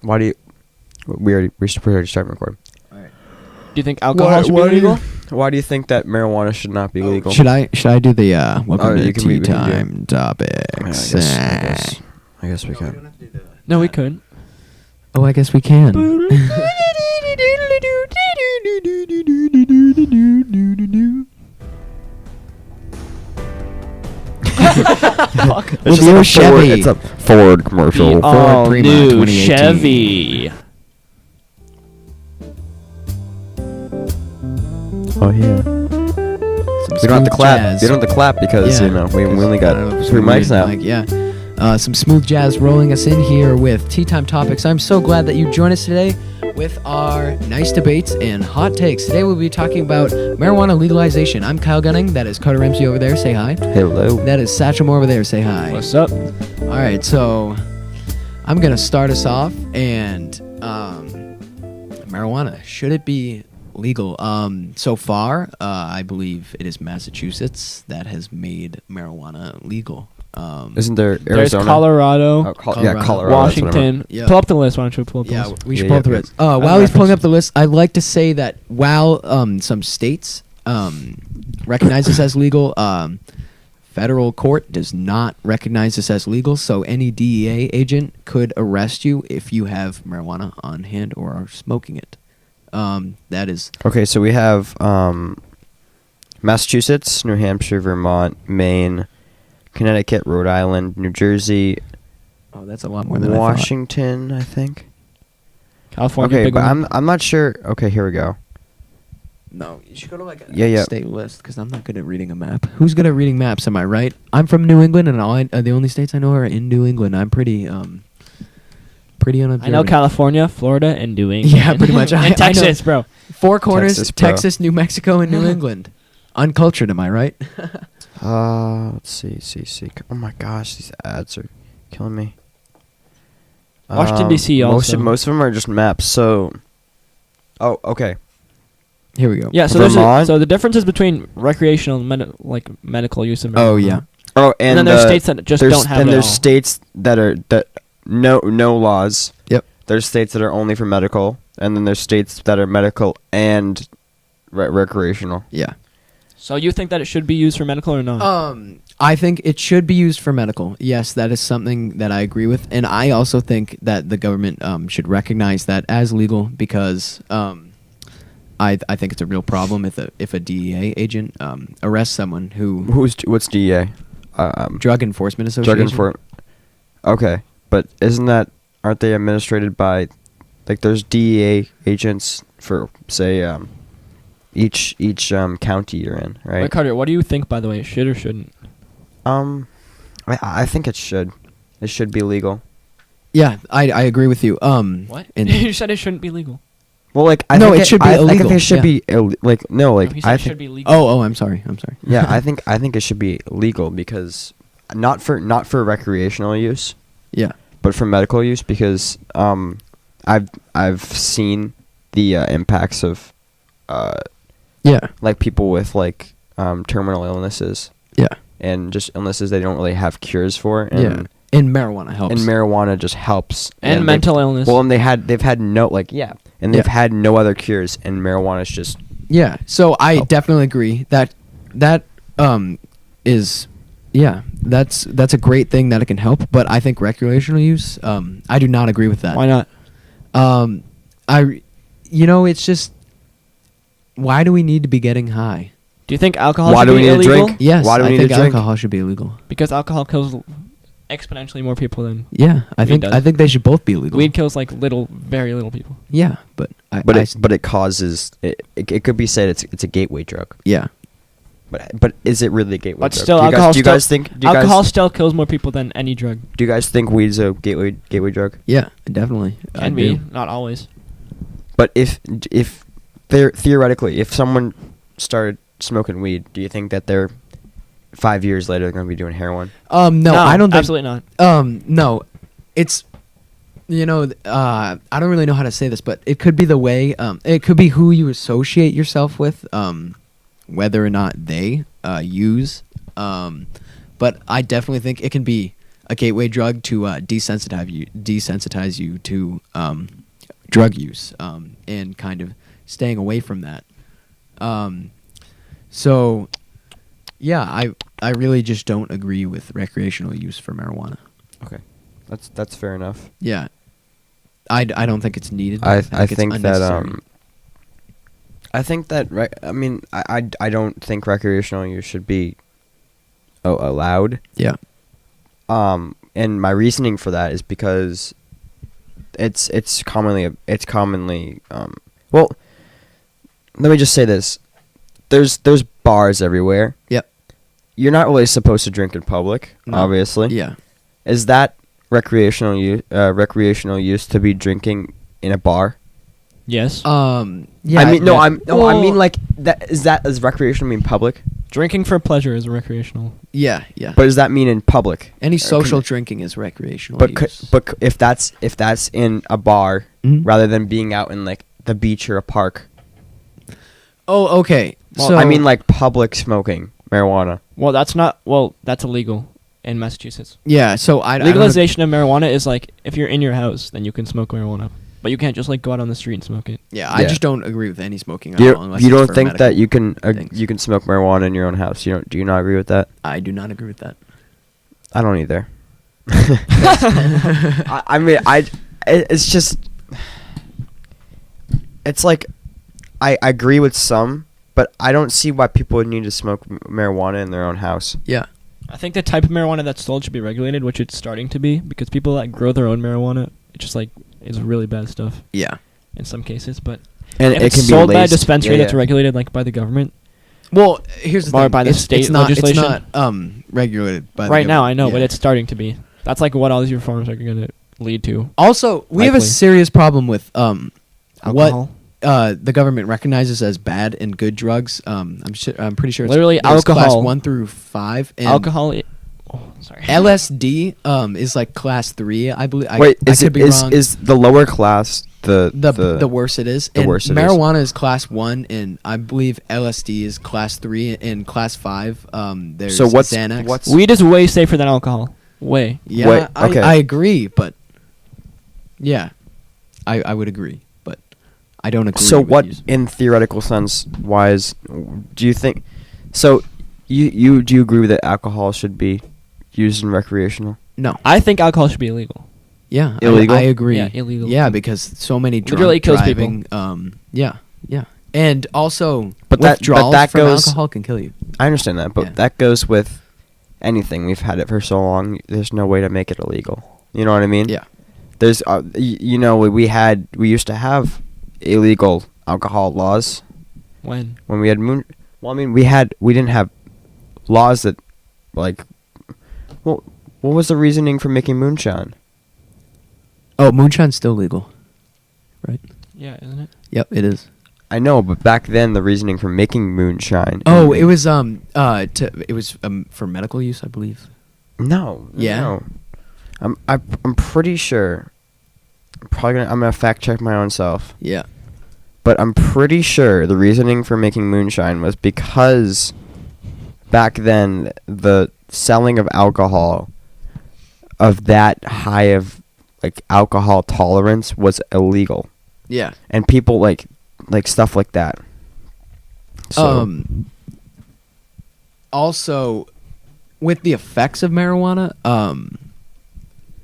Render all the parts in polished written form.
Why do you? We should start recording. All right. Do you think alcohol should be illegal? Why do you think that marijuana should not be legal? Should I do the welcome to tea we can do time topics? I guess we can. No, we couldn't. Oh, I guess we can. Fuck. It's Well, just like Chevy. It's a Ford commercial. The Oh, Ford Prima new 2018. Chevy. Oh yeah. We don't have to clap. We don't have to clap because we only got 3 mics now. Yeah. Some smooth jazz rolling us in here with Tea Time Topics. I'm so glad that you joined us today with our nice debates and hot takes. Today we'll be talking about marijuana legalization. I'm Kyle Gunning. That is Carter Ramsey over there. Say hi. Hello. That is Satchel Moore over there. Say hi. What's up? All right, so I'm going to start us off. And marijuana, should it be legal? So far, I believe it is Massachusetts that has made marijuana legal. Isn't there There's Arizona? Colorado, Yeah, Colorado. Colorado. Washington. Yeah. Pull up the list. Why don't you pull up the Yeah, list? we should Yeah, pull up the yeah, list. While he's reference. pulling up the list, I'd like to say that while some states recognize this as legal, federal court does not recognize this as legal, so any DEA agent could arrest you if you have marijuana on hand or are smoking it. That is... Okay, so we have Massachusetts, New Hampshire, Vermont, Maine, Connecticut, Rhode Island, New Jersey, Oh, that's a lot more than Washington, I think. California. Okay, big but one. I'm not sure. Okay, here we go. No, you should go to like a Yeah. state list because I'm not good at reading a map. Who's good at reading maps? Am I right? I'm from New England, and the only states I know are in New England. I'm pretty unobservant. I know California, Florida, and New England. Yeah, pretty much. And I know. Texas, bro. Four corners: Texas, bro. Texas, New Mexico, and New England. Uncultured, am I right? Let's see. Oh my gosh, these ads are killing me. Washington, D.C. also. Most of them are just maps. So, okay. Here we go. Yeah, so Vermont? so the differences between recreational and medical use of marijuana. Oh yeah. Oh, And then there's states that just don't have and it at there's all. states that no laws. Yep. There's states that are only for medical, and then there's states that are medical and recreational. Yeah. So you think that it should be used for medical or not? I think it should be used for medical. Yes, that is something that I agree with, and I also think that the government should recognize that as legal because I think it's a real problem if a DEA agent arrests someone What's DEA? Drug Enforcement Association. Okay, but aren't they administrated by, like, there's DEA agents for, say, each county you're in, right? Wait, Carter, what do you think, by the way? It should or shouldn't? I think it should. It should be legal. Yeah, I agree with you. What? and- You said it shouldn't be legal. Well, like, No, think it should be I illegal, think it should yeah. be like no, like He said I it should think. be legal. Oh, I'm sorry. Yeah, I think it should be legal because not for recreational use, Yeah. but for medical use because I've seen the impacts of Yeah. like people with like terminal illnesses Yeah. and just illnesses they don't really have cures for, and Yeah. And marijuana helps. and marijuana just helps, And they- mental illness. Well, and they've had no and they've Yeah. had no other cures, and marijuana is just Yeah, so I help. definitely agree that is that's a great thing that it can help, but I think recreational use I do not agree with that. Why not? It's just why do we need to be getting high? Do you think alcohol Why should do we be need to illegal? drink? Yes, Why do we I need think to drink? alcohol should be illegal. Because alcohol kills exponentially more people than Yeah, I Weed does. think they should both be illegal. weed kills very little people. Yeah, but it causes it could be said it's a gateway drug. yeah. But is it really a gateway But drug? still, do you guys think alcohol still kills more people than any drug. do you guys think weed's a gateway drug? Yeah, definitely. I Can be, do. not always. But if theoretically, if someone started smoking weed, do you think that they're 5 years later they're going to be doing heroin? No, I don't think absolutely not. No, it's I don't really know how to say this, but it could be the way it could be who you associate yourself with, whether or not they use. But I definitely think it can be a gateway drug to desensitize you to drug use and kind of staying away from that. So, yeah, I really just don't agree with recreational use for marijuana. Okay, that's fair enough. Yeah, I don't think it's needed. I it's think that unnecessary. I think that I don't think recreational use should be allowed. Yeah. And my reasoning for that is because it's commonly well, let me just say this. There's bars everywhere. Yep. You're not really supposed to drink in public, No. obviously. Yeah. Is that recreational use to be drinking in a bar? Yes. Yeah. I mean, yeah. I Well- mean like that is recreational mean public? Drinking for pleasure is recreational. Yeah. Yeah. But does that mean in public? Any Or social can- drinking is recreational But use. but if that's in a bar Mhm. rather than being out in like the beach or a park. Oh, okay. Well, So I mean like public smoking marijuana. Well, that's illegal in Massachusetts. yeah. So I don't- Legalization of marijuana is like if you're in your house, then you can smoke marijuana, but you can't just like go out on the street and smoke it. Yeah, I Yeah. just don't agree with any smoking at all. Unless You it's don't for think that medical you can things. you can smoke marijuana in your own house? Do you not agree with that? I do not agree with that. I don't either. I mean, it's just, it's like, I agree with some, but I don't see why people would need to smoke marijuana in their own house. Yeah. I think the type of marijuana that's sold should be regulated, which it's starting to be, because people that grow their own marijuana, it just like is really bad stuff Yeah. in some cases. But And if it it's can be sold by a laced- dispensary yeah, that's yeah. regulated like by the government, Well, here's the Or thing. by the state it's not, legislation? It's not regulated by the right now I government. know, Yeah. but it's starting to be. That's like what all these reforms are going to lead to. Also, we have a Likely. serious problem with what Alcohol. the government recognizes as bad and good drugs. I'm pretty sure it's Literally there's class alcohol. 1 through 5. And Alcohol. Sorry. LSD is like class 3, I believe. Wait, I is could it be is wrong. is the lower class the worse it is. the And worse it is. marijuana is class 1, and I believe LSD is class 3. And class 5, there's So what's Xanax. Weed is way safer than alcohol. Way. Yeah, Wait, okay. I agree, but yeah, I would agree, but I don't agree. So with what, you. in theoretical sense, wise, do you think? So you do you agree that alcohol should be used in recreational? No. I think alcohol should be illegal. Yeah, Illegal? I agree. Yeah, illegal. Yeah, because so many drunk Literally kills driving. Yeah, and also But that- withdrawals that from goes- alcohol can kill you. I understand that, but Yeah. that goes with anything. We've had it for so long. There's no way to make it illegal. You know what I mean? Yeah. There's, we used to have illegal alcohol laws When? when we had moon. Well, I mean, we didn't have laws that, like, well, what was the reasoning for making moonshine? Oh, moonshine's still legal, right? Yeah, isn't it? Yep, it is. I know, but back then the reasoning for making moonshine. Oh, it was for medical use, I believe. No. Yeah? No. I'm pretty sure. I'm gonna fact check my own self. Yeah. But I'm pretty sure the reasoning for making moonshine was because back then the selling of alcohol of that high of like alcohol tolerance was illegal, Yeah. and people like stuff like that. So Also, with the effects of marijuana,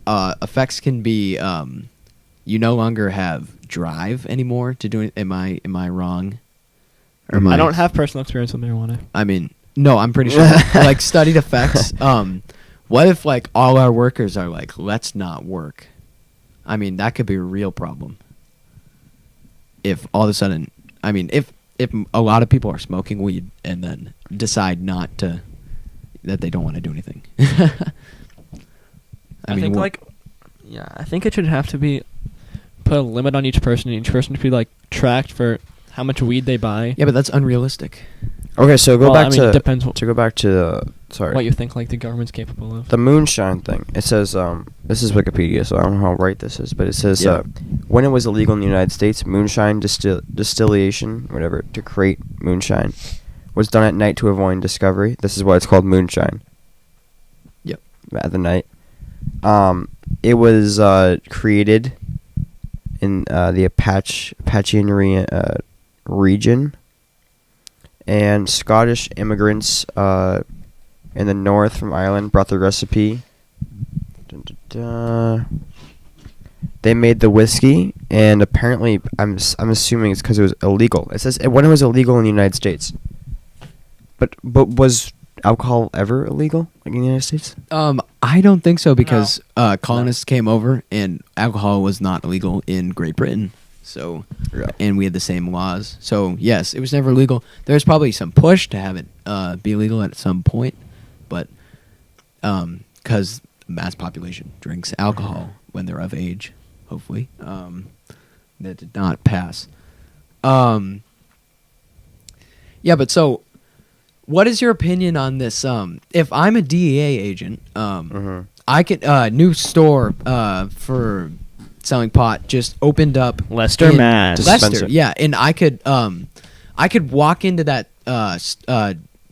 effects can be you no longer have drive anymore to do it. Am I wrong? Or am I don't have personal experience with marijuana. I mean, no, I'm pretty sure. Like studied effects. What if like all our workers are like, let's not work? I mean, that could be a real problem. If all of a sudden, I mean, if a lot of people are smoking weed and then decide not to, that they don't want to do anything. I think I think it should have to be put a limit on each person. Each person should be like tracked for how much weed they buy. Yeah, but that's unrealistic. okay, so go Well, back I mean, to it depends to go back to the sorry. what you think like the government's capable of. The moonshine thing. It says, this is Wikipedia, so I don't know how right this is, but it says, Yeah. when it was illegal in the United States, moonshine distillation, whatever, to create moonshine, was done at night to avoid discovery. This is why it's called moonshine. Yep. At the night. It was created in the Apachean region, and Scottish immigrants in the north from Ireland brought the recipe. Dun, dun, dun. They made the whiskey, and apparently, I'm assuming it's because it was illegal. It says when it was illegal in the United States. But was alcohol ever illegal like in the United States? I don't think so because colonists came over and alcohol was not illegal in Great Britain. So, and we had the same laws. So yes, it was never legal. There's probably some push to have it be legal at some point, but because mass population drinks alcohol when they're of age, hopefully, that did not pass. Yeah, but so. What is your opinion on this? If I'm a DEA agent, I could new store for selling pot just opened up Leicester, in Mass. Leicester, Dispenser. yeah, and I could walk into that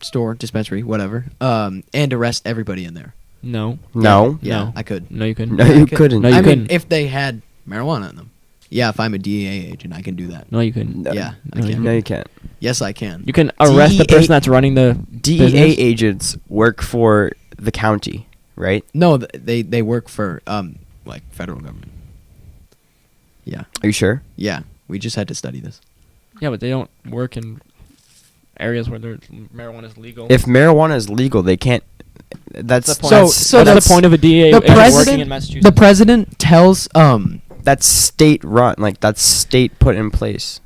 store, dispensary, whatever, and arrest everybody in there. No. No. Yeah, No. I could. No, you couldn't. No, Yeah, I you could. couldn't. No, you I mean, couldn't. if they had marijuana in them. Yeah, if I'm a DEA agent, I can do that. No, you couldn't. No. Yeah, I No, can. No, you can't. Yes, I can. You can arrest the DEA person that's running the DEA business. agents work for the county, right? No, they work for like federal government. Yeah, Are you sure? yeah. We just had to study this. Yeah, but they don't work in areas where marijuana is legal. If marijuana is legal, they can't. That's the point. So- that's, so that's the that's- point of a DEA the agent president- working in Massachusetts. The president tells that's state run. Like that's state put in place.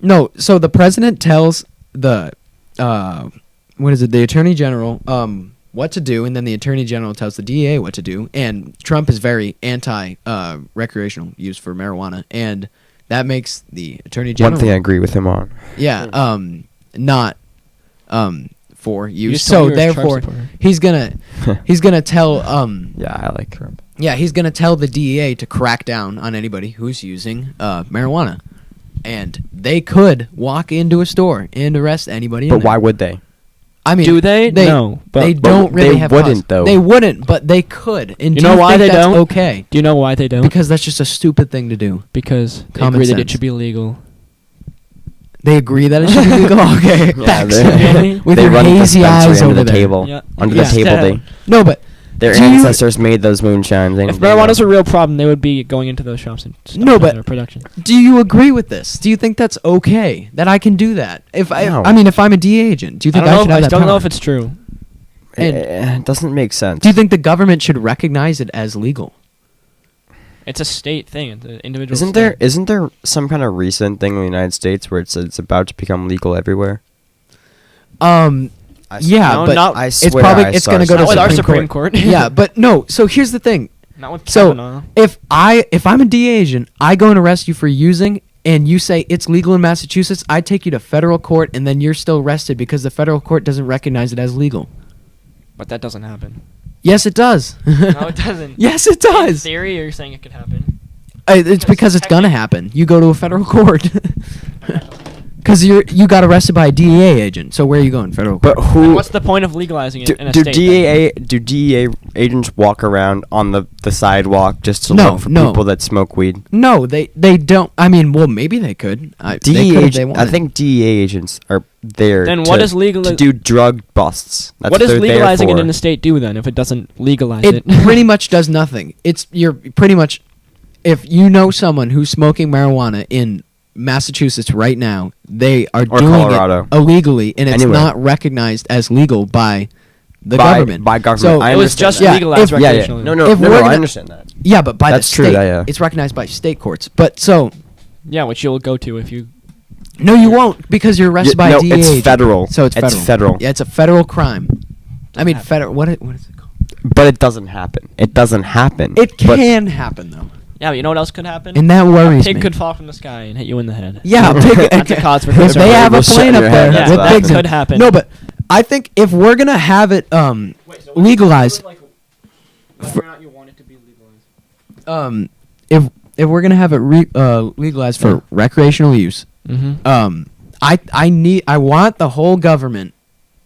no. So the president tells the what is it? The attorney general what to do, and then the attorney general tells the DEA what to do. And Trump is very anti recreational use for marijuana, and that makes the attorney general One thing I agree with him on. yeah not for You use. just told So me you're a Trump therefore supporter. he's gonna tell Yeah, I like Trump. yeah, he's going to tell the DEA to crack down on anybody who's using marijuana. And they could walk into a store and arrest anybody in But there. why would they? I mean, Do they? No, but- they but don't really they have wouldn't, cause. though. They wouldn't, but they could. And You do know why think they that's don't? okay? Do you know why they don't? Because that's just a stupid thing to do. Because they Common agree that it sense. should be legal. They agree that it should be legal. Okay, Yeah, thanks. they- With they your run the hazy dispensary eyes under over the there. table. Yeah. Under Yeah. the table, Yeah. they No, but their Do you- ancestors made those moonshines. If marijuana's a real problem, they would be going into those shops and stopping No, but- their production. do you agree with this? Do you think that's okay that I can do that? If No. I mean, if I'm a DEA agent, do you think I, should have I that don't know power? if it's true. It doesn't make sense. Do you think the government should recognize it as legal? It's a state thing. It's an individual. Isn't there some kind of recent thing in the United States where it's about to become legal everywhere? Yeah, No, but not- I it's swear probably I it's saw going to go to Not with our Supreme Supreme Court. yeah, but no. So here's the thing. Not with So Kavanaugh. if I'm a DEA agent, I go and arrest you for using, and you say it's legal in Massachusetts, I take you to federal court, and then you're still arrested because the federal court doesn't recognize it as legal. But that doesn't happen. Yes, it does. No, it doesn't. Yes, it In does. theory, you're saying it could happen. It's because it's gonna happen. You go to a federal court. Because you got arrested by a DEA agent. So where are you going? Federal court. But And who what's the point of legalizing it do, in a do state? DEA agents walk around on the sidewalk just to No, look for no. people that smoke weed? No, they don't. I mean, well, maybe they could. They DEA could if ag- they I wanted. think DEA agents are there. Then to, what is legal- to do drug busts? That's What does they're there legalizing it for. in a state do then if it doesn't legalize it it? pretty much does nothing. You're pretty much, if you know someone who's smoking marijuana in Massachusetts right now, they are Or doing Colorado. it illegally, and it's Anywhere. not recognized as legal by the By- government. by government. So I It was understand just that. Yeah, legalized if- Yeah, yeah. recreationally. If we're I gonna- understand that. yeah, but by That's the true, state, yeah. it's recognized by state courts. But so Yeah, which you'll go to if you. no, you won't because you're arrested by no, a DEA it's agent. federal. So it's federal. federal. Yeah, it's a federal crime. I mean, happen. federal. What is it called? But it doesn't happen. It doesn't happen. It But- can happen though, Yeah, but you know what else could happen? and that worries a pig me. could fall from the sky and hit you in the head. Yeah, a pig. That's a cause for If concern. they have a Will shut plane in up your there head, Yeah, that's with what pigs in could it. happen. No, but I think if we're gonna have it legalized, Whether or not you want it to be legalized. if we're gonna have it legalized for recreational use, Mm-hmm. I want the whole government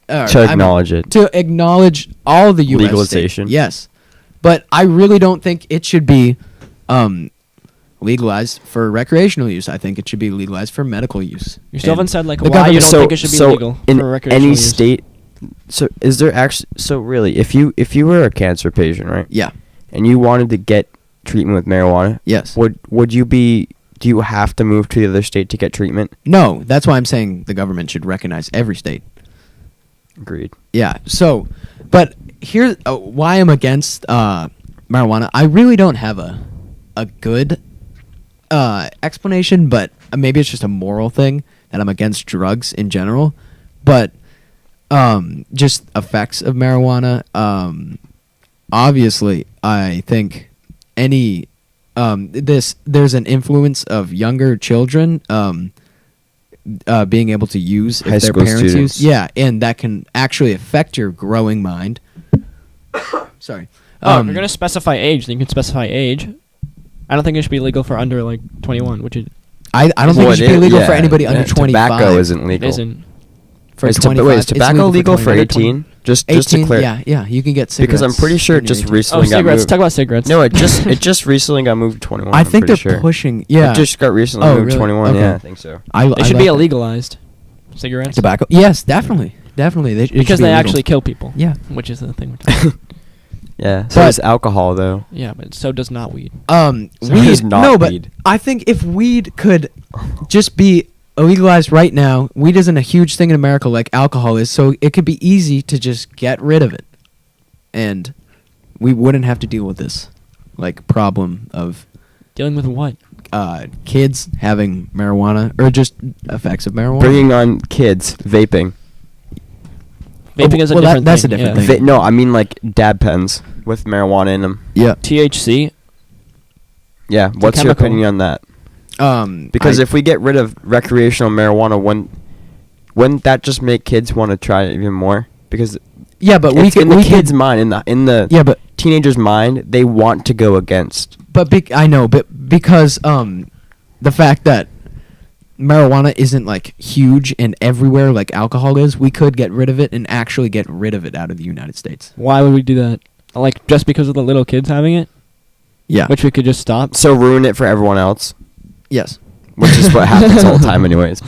to acknowledge it. to acknowledge all the U.S. Legalization. states. Yes, But I really don't think it should be legalized for recreational use. I think it should be legalized for medical use. You still And haven't said like the why you government- don't think it should be legal in for recreational any use. state. So is there actually? So really, if you were a cancer patient, right, Yeah. and you wanted to get treatment with marijuana, Yes. would you be? Do you have to move to the other state to get treatment? No, that's why I'm saying the government should recognize every state. Agreed. Yeah. So, but here's why I'm against marijuana. I really don't have a good explanation, but maybe it's just a moral thing that I'm against drugs in general. But just effects of marijuana. Obviously, I think any there's an influence of younger children being able to use High if their school parents students. use. Yeah, and that can actually affect your growing mind. Sorry. Oh, if you're gonna specify age, then you can specify age. I don't think it should be legal for under like 21, which it I don't think Well, it should be legal for yeah, anybody under 25. Tobacco isn't legal. isn't. For Is 25. wait, is It's tobacco legal for 25. 18? Just to 18, clear. yeah, you can get cigarettes. Because I'm pretty sure it when you're just 18. recently Oh, got cigarettes. moved. Talk about cigarettes. No, it just recently got moved to 21. I I'm think they're pretty sure. pushing. Yeah, It just got recently Oh, moved really? 21. Okay. Yeah, I think so. They should I be like illegalized. Cigarettes. tobacco. Yes, definitely. It should Because be they illegal. actually kill people. Yeah. Which is the thing we're talking about. Yeah. So But- does alcohol though. Yeah, but so does not weed. So Weed. it's not no, but weed. I think if weed could just be legalized right now, weed isn't a huge thing in America like alcohol is, so it could be easy to just get rid of it, and we wouldn't have to deal with this like problem of Dealing with what? kids having marijuana or just effects of marijuana. Bringing on kids vaping. Vaping is a well, different that's thing. a different yeah. thing. No, I mean like dab pens with marijuana in them. Yeah. THC. Yeah. What's your chemical. opinion on that? I- Because if we get rid of recreational marijuana, wouldn't that just make kids want to try it even more? Because yeah, but we it's could in the we kids' could, mind, in the yeah, but teenager's mind, they want to go against. I know, but because the fact that marijuana isn't like huge and everywhere like alcohol is, we could get rid of it and actually get rid of it out of the United States. Why would we do that? Like just because of the little kids having it, Yeah. which we could just stop. So ruin it for everyone else, Yes. which is what happens all the time anyways.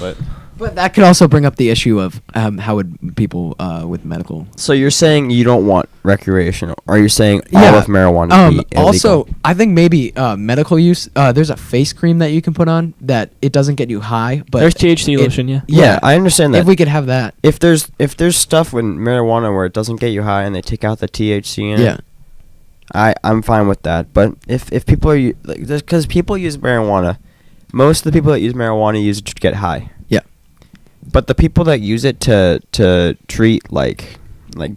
But that could also bring up the issue of how would people with medical. So you're saying you don't want recreational, or you're saying all Yeah. of marijuana be illegal? Also, I think maybe medical use. There's a face cream that you can put on that it doesn't get you high, but There's THC it- lotion, yeah. Yeah, I understand that. If we could have that, If there's stuff with marijuana where it doesn't get you high and they take out the THC in yeah, it, I'm fine with that. But if people are because people use marijuana, most of the people that use marijuana use it to get high. yeah, But the people that use it to treat like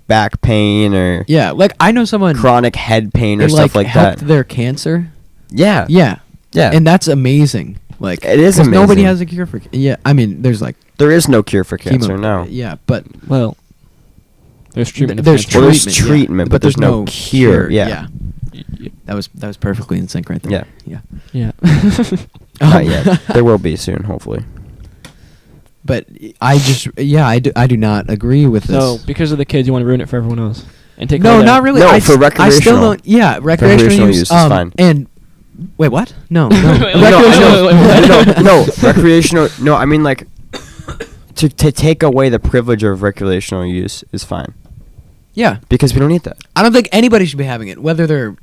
back pain or yeah. Like I know someone chronic head pain or it, stuff like helped that. their cancer. Yeah. Yeah, Yeah. and that's amazing. Like It is 'cause nobody amazing. has a cure for. Yeah, I mean, there's like There is no cure for cancer, chemo. no. Yeah, but Well, there's treatment. of there's cancer. Well, there's treatment, treatment, but there's no cure, yeah. That was perfectly in sync right there. Yeah. Yeah. Yeah. Not yet. There will be soon, hopefully. But I do not agree with this. So because of the kids, you want to ruin it for everyone else and take No, away not their- really. No, I for s- I still recreational. don't. Yeah, recreational use use is fine. And wait, what? No, no. Wait, No, recreational. No, I mean like to take away the privilege of recreational use is fine Yeah, because we don't need that. I don't think anybody should be having it, whether they're.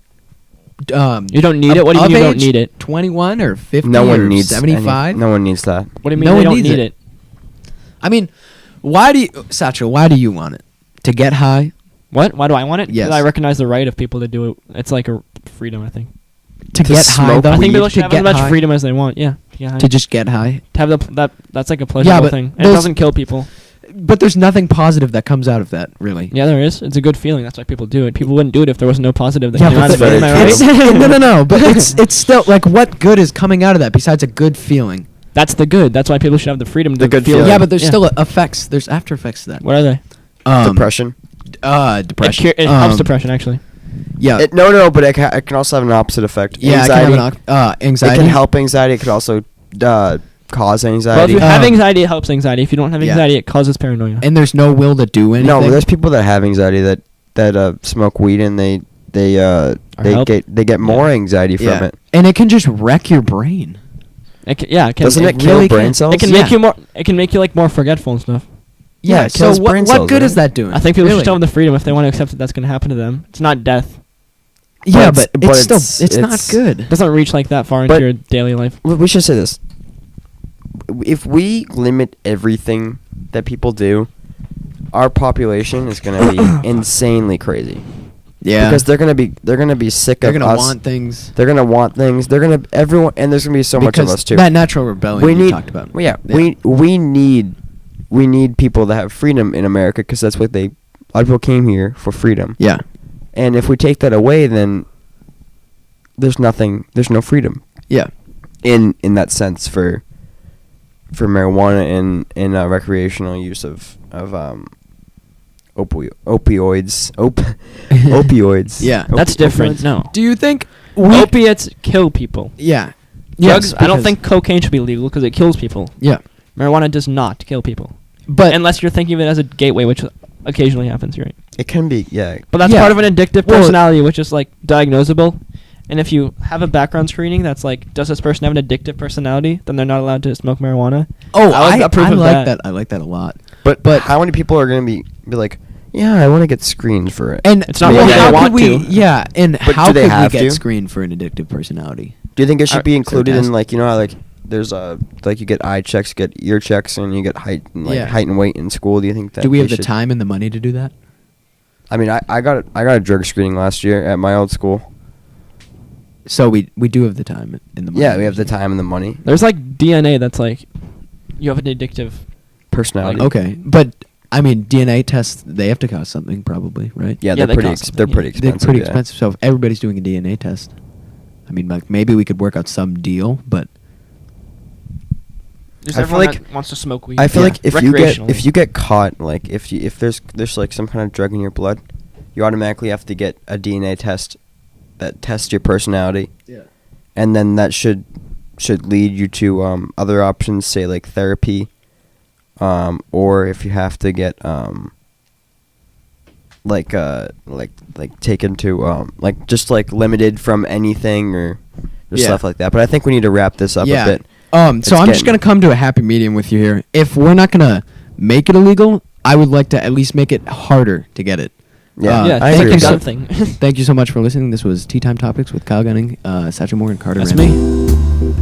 You don't need it? What do you mean you don't of need it? 21 or 50 No or one needs 75. No one needs that. What do you mean No they one don't needs need it. it? I mean, why do you, Satchel? Why do you want it? To get high? What? Why do I want it? Yes. Because I recognize the right of people to do it. It's like a freedom, I think. To To get high? smoke Though? I think weed. people should to have get as much high? freedom as they want. Yeah. Yeah. To just get high? to have that's like a pleasurable thing. And it those- doesn't kill people. But there's nothing positive that comes out of that, really. Yeah, there is. It's a good feeling. That's why people do it. People wouldn't do it if there was no positive that Yeah, came but out of it. very Am I true. right? no. But it's still like, what good is coming out of that besides a good feeling? That's the good. That's why people should have the freedom to The good feel. feeling. Yeah, but there's still effects. There's after effects to that. What are they? Depression. Depression. It helps depression actually. Yeah. No, but it can also have an opposite effect. Yeah, anxiety. it can have anxiety. It can help anxiety. It could also cause Well, if anxiety. you have Um, anxiety, it helps anxiety. If you don't have yeah. anxiety, it causes paranoia. And there's no will to do anything. No, there's people that have anxiety that smoke weed and they help. they get more anxiety from it. And it can just wreck your brain. It can, Doesn't it kill really brain can. cells? It can make you more. It can make you like more forgetful and stuff. Yeah. it So kills brain what cells, good right? is that doing? I think people really? should tell them the freedom if they want to accept that that's going to happen to them. It's not death. Yeah, But but it's- it's but still it's- not it's- good. It doesn't reach like that far into But- your daily life. We should say this. If we limit everything that people do, our population is going to be insanely crazy. Yeah. Because they're gonna be sick They're of gonna us. want things. They're gonna want things. They're gonna everyone, and there's gonna be so much of Because us too. That natural rebellion we you need, talked about. well, yeah, we need people that have freedom in America because that's what a lot of people came here for freedom. Yeah. And if we take that away, then there's no freedom Yeah. in that sense for marijuana and recreational use of opioids. Opioids. Yeah. That's different. Opioids? No. Do you think Opiates kill people. Yeah. Drugs. Yes, I don't because- think cocaine should be legal because it kills people. Yeah. Marijuana does not kill people, But unless you're thinking of it as a gateway, which occasionally happens, right? It can be, yeah. But that's Yeah. part of an addictive Well- personality, which is like diagnosable. And if you have a background screening that's like, does this person have an addictive personality? Then they're not allowed to smoke marijuana. oh, I I approve of like that. that. I like that a lot. But But- how many people are gonna be like, yeah, I want to get screened for it? And It's not well, what they how want could we? to. Yeah, and But how do they could we have get to? screened for an addictive personality? Do you think it should be included test? in, like, you know how, like, there's like you get eye checks, you get ear checks, and you get height and weight in school? Do you think that Do we have the should- time and the money to do that? I mean, I got a drug screening last year at my old school. So we do have the time and the money. Yeah, we have the time and the money, There's like DNA that's like, you have an addictive. personality. Okay, but I mean DNA tests they have to cost something probably, right? Yeah, Yeah, they're they pretty. cost They're something, pretty yeah. expensive. They're pretty yeah. expensive. So if everybody's doing a DNA test, I mean, like maybe we could work out some deal, but There's I feel everyone like- that wants to smoke weed. I feel Yeah. like if you get caught, like if there's like some kind of drug in your blood, you automatically have to get a DNA test that tests your personality. yeah, And then that should lead you to other options, say like therapy, or if you have to get like taken to like just like limited from anything or just Yeah. stuff like that. But I think we need to wrap this up yeah. a bit. So It's I'm just getting- gonna come to a happy medium with you here. If we're not gonna make it illegal, I would like to at least make it harder to get it. Yeah, yeah, I thank agree you with that. something. Thank you so much for listening. This was Tea Time Topics with Kyle Gunning, Satchel Morgan, Carter. That's Ramsey. me.